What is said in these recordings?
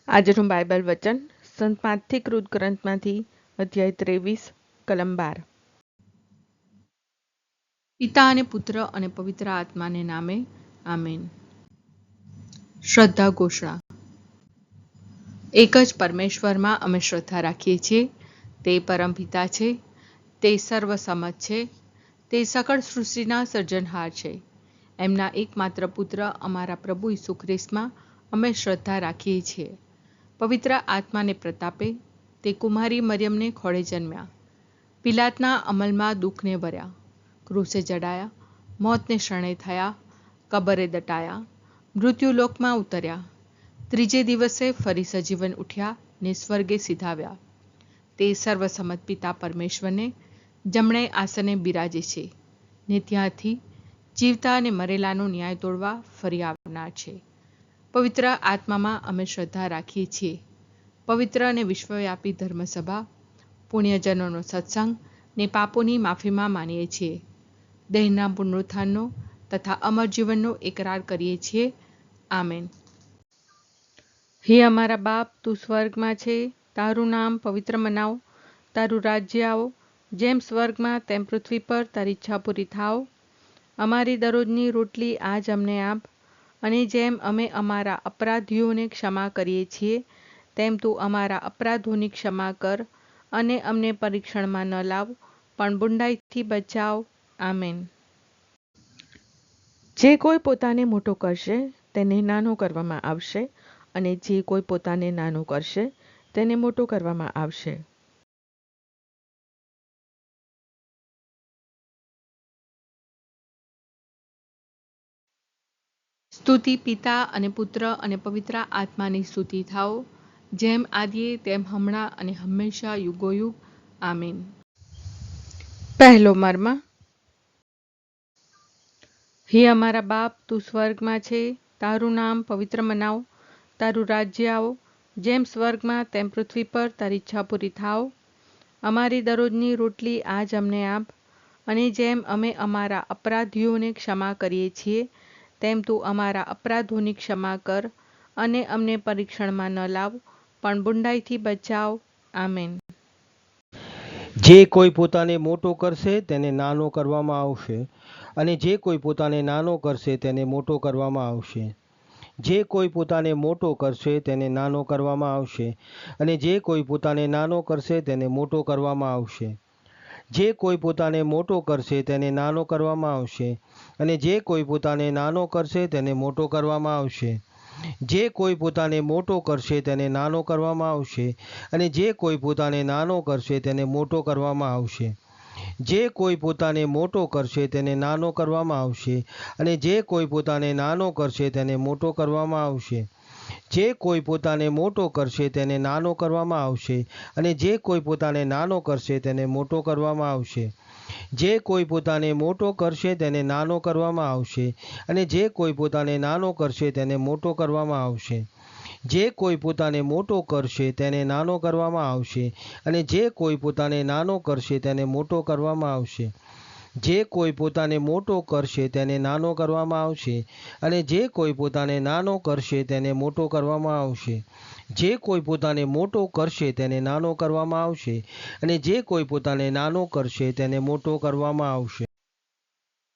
આજનું બાઇબલ વચન સંત માથથી કૃત ગ્રંથમાંથી અધ્યાય 23 કલમ 12। પિતા અને પુત્ર અને પવિત્ર આત્માને નામે આમેન। શ્રદ્ધા ઘોષણા। એક જ પરમેશ્વરમાં અમે શ્રદ્ધા રાખીએ છીએ। તે પરમપિતા છે, તે સર્વસમત છે, તે સકળ સૃષ્ટિના સર્જનહાર છે। એમના એકમાત્ર પુત્ર અમારા પ્રભુ ઈસુ ખ્રિસ્તમાં અમે શ્રદ્ધા રાખીએ છીએ। પવિત્ર આત્માને પ્રતાપે તે કુમારી મરિયમને ખોળે જન્મ્યા, પિલાતના અમલમાં દુઃખને ભર્યા, ક્રૂસે જડાયા, મોતને શરણે થયા, કબરે દટાયા, મૃત્યુલોકમાં ઉતર્યા, ત્રીજે દિવસે ફરી સજીવન ઉઠ્યા ને સ્વર્ગે સીધાવ્યા। તે સર્વસમત પિતા પરમેશ્વરને જમણે આસને બિરાજે છે ને ત્યાંથી જીવતા અને મરેલાનો ન્યાય તોડવા ફરી આવનાર છે। પવિત્ર આત્મામાં અમે શ્રદ્ધા રાખીએ છીએ। પવિત્ર અને વિશ્વવ્યાપી ધર્મસભા, પુણ્યજનોનો સત્સંગ ને પાપોની માફીમાં માનીએ છીએ। દેહના પુનરુત્થાનનો તથા અમર જીવનનો એકરાર કરીએ છીએ। આમેન। હે અમારા બાપ, તું સ્વર્ગમાં છે, તારું નામ પવિત્ર મનાવ, તારું રાજ્ય આવો, જેમ સ્વર્ગમાં તેમ પૃથ્વી પર તારી ઈચ્છા પૂરી થાવ। અમારી દરરોજની રોટલી આજ અમને આપ, અને જેમ અમે અમારા અપરાધીઓને ક્ષમા કરીએ છીએ તેમ તું અમારા અપરાધોની ક્ષમા કર, અને અમને પરીક્ષણમાં ન લાવ પણ બુંડાઈથી બચાવ। આમેન। જે કોઈ પોતાને મોટો કરશે તેને નાનો કરવામાં આવશે, અને જે કોઈ પોતાને નાનો કરશે તેને મોટો કરવામાં આવશે। સ્તુતિ પિતા અને પુત્ર અને પવિત્ર આત્માની સ્તુતિ થાઓ, જેમ આદિએ તેમ હમણાં અને હંમેશા યુગોયુગ। આમીન। પહેલો મર્મ। હે અમારા બાપ, તું સ્વર્ગમાં છે, તારું નામ પવિત્ર મનાવ, તારું રાજ્ય આવો, જેમ સ્વર્ગમાં તેમ પૃથ્વી પર તારી ઈચ્છા પૂરી થાવ। અમારી દરરોજની રોટલી આજ અમને આપ, અને જેમ અમે અમારા અપરાધીઓને ક્ષમા કરીએ છીએ તેમ તું અમારા અપરાધોની ક્ષમા કર, અને અમને પરીક્ષણમાં ન લાવ પણ બુંડાઈથી બચાવ। આમેન। જે કોઈ પોતાને મોટો કરશે તેને નાનો કરવામાં આવશે, અને જે કોઈ પોતાને નાનો કરશે તેને મોટો કરવામાં આવશે। જે કોઈ પોતાને મોટો કરશે તેને નાનો કરવામાં આવશે, અને જે કોઈ પોતાને નાનો કરશે તેને મોટો કરવામાં આવશે। જે કોઈ પોતાને મોટો કરશે તેને નાનો કરવામાં આવશે, અને જે કોઈ પોતાને નાનો કરશે તેને મોટો કરવામાં આવશે। જે કોઈ પોતાને મોટો કરશે તેને નાનો કરવામાં આવશે, અને જે કોઈ પોતાને નાનો કરશે તેને મોટો કરવામાં આવશે। જે કોઈ પોતાને મોટો કરશે તેને નાનો કરવામાં આવશે, અને જે કોઈ પોતાને નાનો કરશે તેને મોટો કરવામાં આવશે। જે કોઈ પોતાને મોટો કરશે તેને નાનો કરવામાં આવશે, અને જે કોઈ પોતાને નાનો કરશે તેને મોટો કરવામાં આવશે। જે કોઈ પોતાને મોટો કરશે તેને નાનો કરવામાં આવશે, અને જે કોઈ પોતાને નાનો કરશે તેને મોટો કરવામાં આવશે। જે કોઈ પોતાને મોટો કરશે તેને નાનો કરવામાં આવશે, અને જે કોઈ પોતાને નાનો કરશે તેને મોટો કરવામાં આવશે। જે કોઈ પોતાને મોટો કરશે તેને નાનો કરવામાં આવશે, અને જે કોઈ પોતાને નાનો કરશે તેને મોટો કરવામાં આવશે। જે કોઈ પોતાને મોટો કરશે તેને નાનો કરવામાં આવશે, અને જે કોઈ પોતાને નાનો કરશે તેને મોટો કરવામાં આવશે।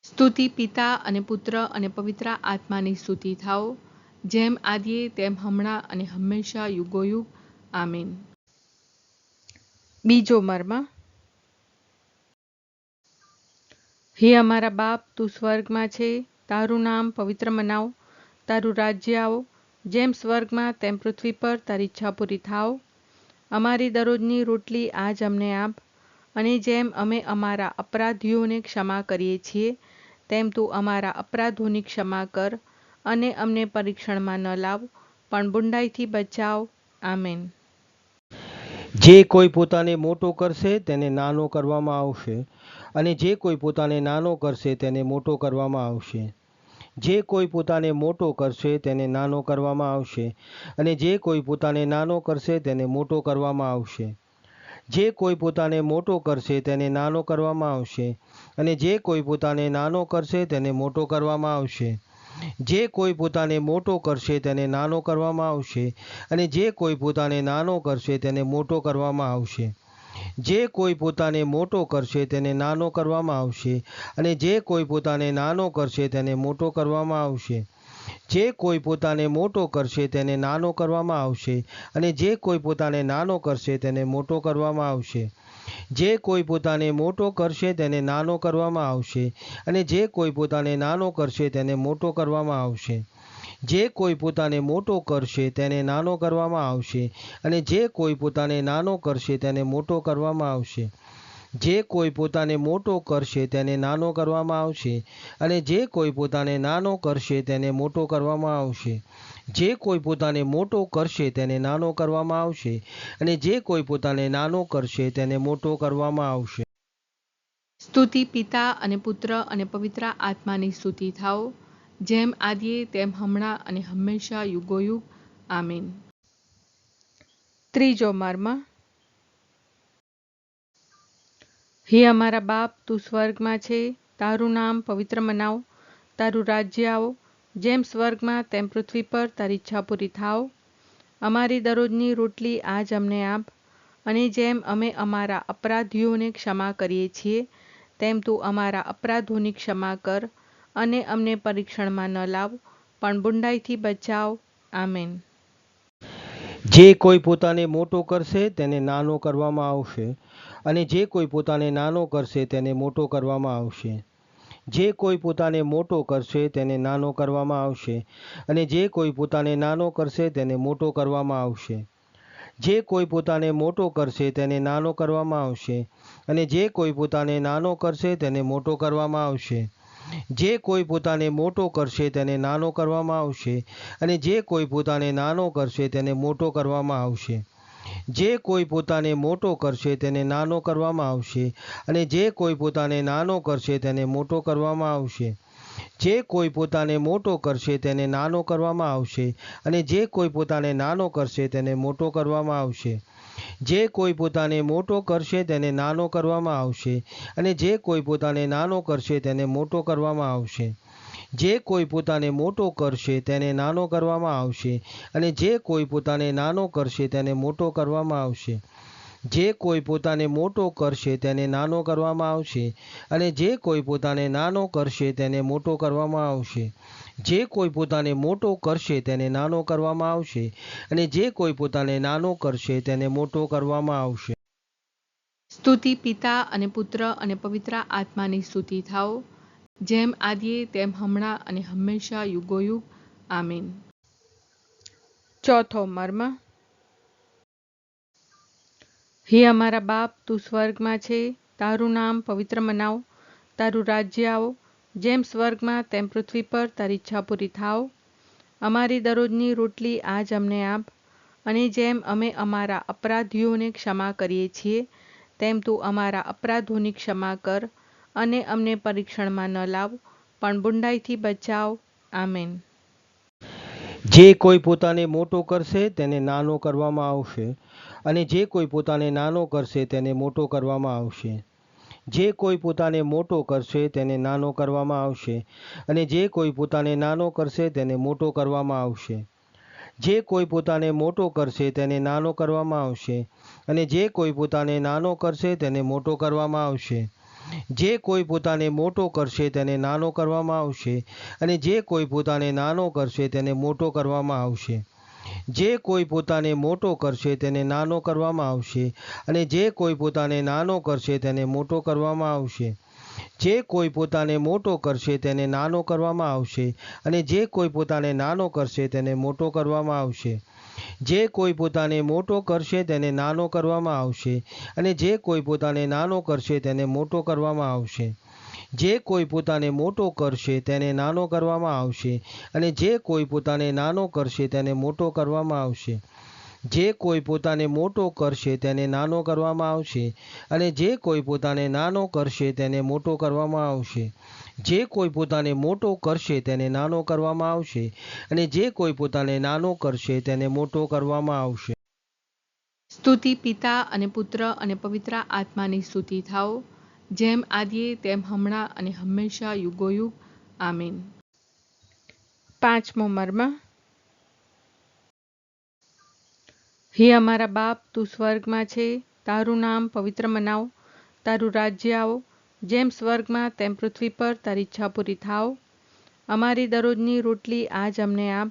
સ્તુતિ પિતા અને પુત્ર અને પવિત્ર આત્માની સ્તુતિ થાઓ, જેમ આદિએ તેમ હમણાં અને હંમેશા યુગોયુગ। આમીન। બીજો મર્મ। હે અમારા બાપ, તું સ્વર્ગમાં છે, તારું નામ પવિત્ર મનાવ, તારું રાજ્ય આવો, જેમ સ્વર્ગમાં તેમ પૃથ્વી પર તારી ઈચ્છા પૂરી થાવ। અમારી દરરોજની રોટલી આજ અમને આપ, અને જેમ અમે અમારા અપરાધીઓને ક્ષમા કરીએ છીએ તેમ તું અમારા અપરાધોની ક્ષમા કર, અને અમને પરીક્ષણમાં ન લાવ પણ બુંડાઈથી બચાવ। આમેન। જે કોઈ પોતાને મોટો કરશે તેને નાનો કરવામાં આવશે, અને જે કોઈ પોતાને નાનો કરશે તેને મોટો કરવામાં આવશે। જે કોઈ પોતાને મોટો કરશે તેને નાનો કરવામાં આવશે, અને જે કોઈ પોતાને નાનો કરશે તેને મોટો કરવામાં આવશે। જે કોઈ પોતાને મોટો કરશે તેને નાનો કરવામાં આવશે, અને જે કોઈ પોતાને નાનો કરશે તેને મોટો કરવામાં આવશે। જે કોઈ પોતાને મોટો કરશે તેને નાનો કરવામાં આવશે, અને જે કોઈ પોતાને નાનો કરશે તેને મોટો કરવામાં આવશે. જે કોઈ પોતાને મોટો કરશે તેને નાનો કરવામાં આવશે, અને જે કોઈ પોતાને નાનો કરશે તેને મોટો કરવામાં આવશે. જે કોઈ પોતાને મોટો કરશે તેને નાનો કરવામાં આવશે, અને જે કોઈ પોતાને નાનો કરશે તેને મોટો કરવામાં આવશે. જે કોઈ પોતાને મોટો કરશે તેને નાનો કરવામાં આવશે, અને જે કોઈ પોતાને નાનો કરશે તેને મોટો કરવામાં આવશે. જે કોઈ પોતાને મોટો કરશે તેને નાનો કરવામાં આવશે, અને જે કોઈ પોતાને નાનો કરશે તેને મોટો કરવામાં આવશે. જે કોઈ પોતાને મોટો કરશે તેને નાનો કરવામાં આવશે, અને જે કોઈ પોતાને નાનો કરશે તેને મોટો કરવામાં આવશે. જે કોઈ પોતાને મોટો કરશે તેને નાનો કરવામાં આવશે, અને જે કોઈ પોતાને નાનો કરશે તેને મોટો કરવામાં આવશે. સ્તુતિ પિતા અને પુત્ર અને પવિત્ર આત્માની સ્તુતિ થાઓ, જેમ આદિએ તેમ હમણાં અને હંમેશા યુગોયુગ. આમીન. ત્રીજો મર્મ. હે અમારા બાપ, તું સ્વર્ગમાં છે, તારું નામ પવિત્ર મનાવ, તારું રાજ્ય આવો, જેમ સ્વર્ગમાં તેમ પૃથ્વી પર તારી ઈચ્છા પૂરી થાવ. અમારી દરરોજની રોટલી આજ અમને આપ, અને જેમ અમે અમારા અપરાધીઓને ક્ષમા કરીએ છીએ, તેમ તું અમારા અપરાધોની ક્ષમા કર, અને અમને પરીક્ષણમાં ન લાવ, પણ બુંડાઈથી બચાવ. આમેન. જે કોઈ પોતાને મોટો કરશે તેને નાનો કરવામાં આવશે, અને જે કોઈ પોતાને નાનો કરશે તેને મોટો કરવામાં આવશે. જે કોઈ પોતાને મોટો કરશે તેને નાનો કરવામાં આવશે, અને જે કોઈ પોતાને નાનો કરશે તેને મોટો કરવામાં આવશે. જે કોઈ પોતાને મોટો કરશે તેને નાનો કરવામાં આવશે, અને જે કોઈ પોતાને નાનો કરશે તેને મોટો કરવામાં આવશે. જે કોઈ પોતાને મોટો કરશે તેને નાનો કરવામાં આવશે, અને જે કોઈ પોતાને નાનો કરશે તેને મોટો કરવામાં આવશે. જે કોઈ પોતાને મોટો કરશે તેને નાનો કરવામાં આવશે, અને જે કોઈ પોતાને નાનો કરશે તેને મોટો કરવામાં આવશે. જે કોઈ પોતાને મોટો કરશે તેને નાનો કરવામાં આવશે, અને જે કોઈ પોતાને નાનો કરશે તેને મોટો કરવામાં આવશે. જે કોઈ પોતાને મોટો કરશે તેને નાનો કરવામાં આવશે, અને જે કોઈ પોતાને નાનો કરશે તેને મોટો કરવામાં આવશે. જે કોઈ પોતાને મોટો કરશે તેને નાનો કરવામાં આવશે, અને જે કોઈ પોતાને નાનો કરશે તેને મોટો કરવામાં આવશે. જે કોઈ પોતાને મોટો કરશે તેને નાનો કરવામાં આવશે, અને જે કોઈ પોતાને નાનો કરશે તેને મોટો કરવામાં આવશે. જે કોઈ પોતાને મોટો કરશે તેને નાનો કરવામાં આવશે, અને જે કોઈ પોતાને નાનો કરશે તેને મોટો કરવામાં આવશે. સ્તુતિ પિતા અને પુત્ર અને પવિત્ર આત્માની સ્તુતિ થાઓ, જેમ આદિએ તેમ હમણાં અને હંમેશા યુગોયુગ. આમીન. ચોથો મર્મ. હે અમારા બાપ, તું સ્વર્ગમાં છે, તારું નામ પવિત્ર મનાવ, તારું રાજ્ય આવો, જેમ સ્વર્ગમાં તેમ પૃથ્વી પર તારી ઈચ્છા પૂરી થાવ. અમારી દરરોજની રોટલી આજ અમને આપ, અને જેમ અમે અમારા અપરાધીઓને ક્ષમા કરીએ છીએ, તેમ તું અમારા અપરાધોની ક્ષમા કર, અને અમને પરીક્ષણમાં ન લાવ, પણ બુંડાઈથી બચાવ. આમેન. જે કોઈ પોતાને મોટો કરશે તેને નાનો કરવામાં આવશે, અને જે કોઈ પોતાને નાનો કરશે તેને મોટો કરવામાં આવશે. જે કોઈ પોતાને મોટો કરશે તેને નાનો કરવામાં આવશે, અને જે કોઈ પોતાને નાનો કરશે તેને મોટો કરવામાં આવશે. જે કોઈ પોતાને મોટો કરશે તેને નાનો કરવામાં આવશે, અને જે કોઈ પોતાને નાનો કરશે તેને મોટો કરવામાં આવશે. જે કોઈ પોતાને મોટો કરશે તેને નાનો કરવામાં આવશે, અને જે કોઈ પોતાને નાનો કરશે તેને મોટો કરવામાં આવશે. જે કોઈ પોતાને મોટો કરશે તેને નાનો કરવામાં આવશે, અને જે કોઈ પોતાને નાનો કરશે તેને મોટો કરવામાં આવશે. જે કોઈ પોતાને મોટો કરશે તેને નાનો કરવામાં આવશે, અને જે કોઈ પોતાને નાનો કરશે તેને મોટો કરવામાં આવશે. જે કોઈ પોતાને મોટો કરશે તેને નાનો કરવામાં આવશે, અને જે કોઈ પોતાને નાનો કરશે તેને મોટો કરવામાં આવશે. જે કોઈ પોતાને મોટો કરશે તેને નાનો કરવામાં આવશે, અને જે કોઈ પોતાને નાનો કરશે તેને મોટો કરવામાં આવશે. જે કોઈ પોતાને મોટો કરશે તેને નાનો કરવામાં આવશે, અને જે કોઈ પોતાને નાનો કરશે તેને મોટો કરવામાં આવશે. જે કોઈ પોતાને મોટો કરશે તેને નાનો કરવામાં આવશે, અને જે કોઈ પોતાને નાનો કરશે તેને મોટો કરવામાં આવશે. સ્તુતિ પિતા અને પુત્ર અને પવિત્ર આત્માની સ્તુતિ થાઓ, જેમ આદિએ તેમ હમણાં અને હંમેશા યુગોયુગ. આમીન. પાંચમો મર્મ. હે અમારા બાપ, તું સ્વર્ગમાં છે, તારું નામ પવિત્ર મનાવ, તારું રાજ્ય આવો, જેમ સ્વર્ગમાં તેમ પૃથ્વી પર તારી ઈચ્છા પૂરી થાવ. અમારી દરરોજની રોટલી આજ અમને આપ,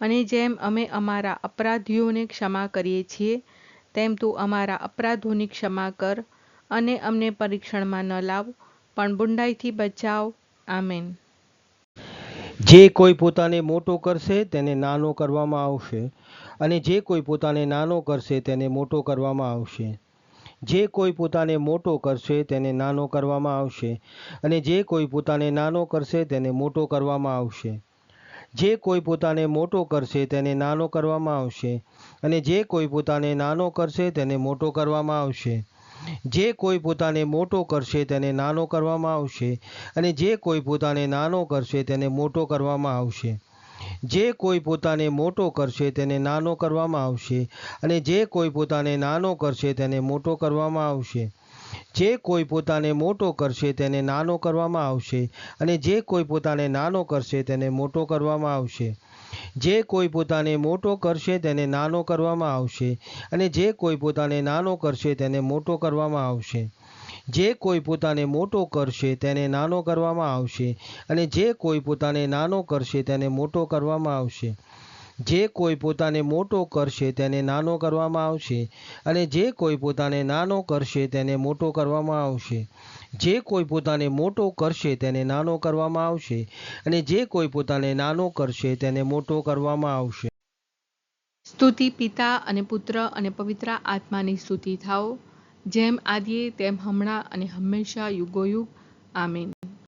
અને જેમ અમે અમારા અપરાધીઓને ક્ષમા કરીએ છીએ, તેમ તું અમારા અપરાધોની ક્ષમા કર, અને અમને પરીક્ષણમાં ન લાવ, પણ બુંડાઈથી બચાવ. આમેન. જે કોઈ પોતાને મોટો કરશે તેને નાનો કરવામાં આવશે, અને જે કોઈ પોતાને નાનો કરશે તેને મોટો કરવામાં આવશે. જે કોઈ પોતાને મોટો કરશે તેને નાનો કરવામાં આવશે, અને જે કોઈ પોતાને નાનો કરશે તેને મોટો કરવામાં આવશે. જે કોઈ પોતાને મોટો કરશે તેને નાનો કરવામાં આવશે, અને જે કોઈ પોતાને નાનો કરશે તેને મોટો કરવામાં આવશે. જે કોઈ પોતાને મોટો કરશે તેને નાનો કરવામાં આવશે, અને જે કોઈ પોતાને નાનો કરશે તેને મોટો કરવામાં આવશે. જે કોઈ પોતાને મોટો કરશે તેને નાનો કરવામાં આવશે, અને જે કોઈ પોતાને નાનો કરશે તેને મોટો કરવામાં આવશે. જે કોઈ પોતાને મોટો કરશે તેને નાનો કરવામાં આવશે, અને જે કોઈ પોતાને નાનો કરશે તેને મોટો કરવામાં આવશે. જે કોઈ પોતાને મોટો કરશે તેને નાનો કરવામાં આવશે, અને જે કોઈ પોતાને નાનો કરશે તેને મોટો કરવામાં આવશે. જે કોઈ પોતાને મોટો કરશે તેને નાનો કરવામાં આવશે, અને જે કોઈ પોતાને નાનો કરશે તેને મોટો કરવામાં આવશે. જે કોઈ પોતાને મોટો કરશે તેને નાનો કરવામાં આવશે, અને જે કોઈ પોતાને નાનો કરશે તેને મોટો કરવામાં આવશે. જે કોઈ પોતાને મોટો કરશે તેને નાનો કરવામાં આવશે, અને જે કોઈ પોતાને નાનો કરશે તેને મોટો કરવામાં આવશે. સ્તુતિ પિતા અને પુત્ર અને પવિત્ર આત્માની સ્તુતિ થાઓ, જેમ આદિએ તેમ હમણાં અને હંમેશા યુગોયુગ. આમીન.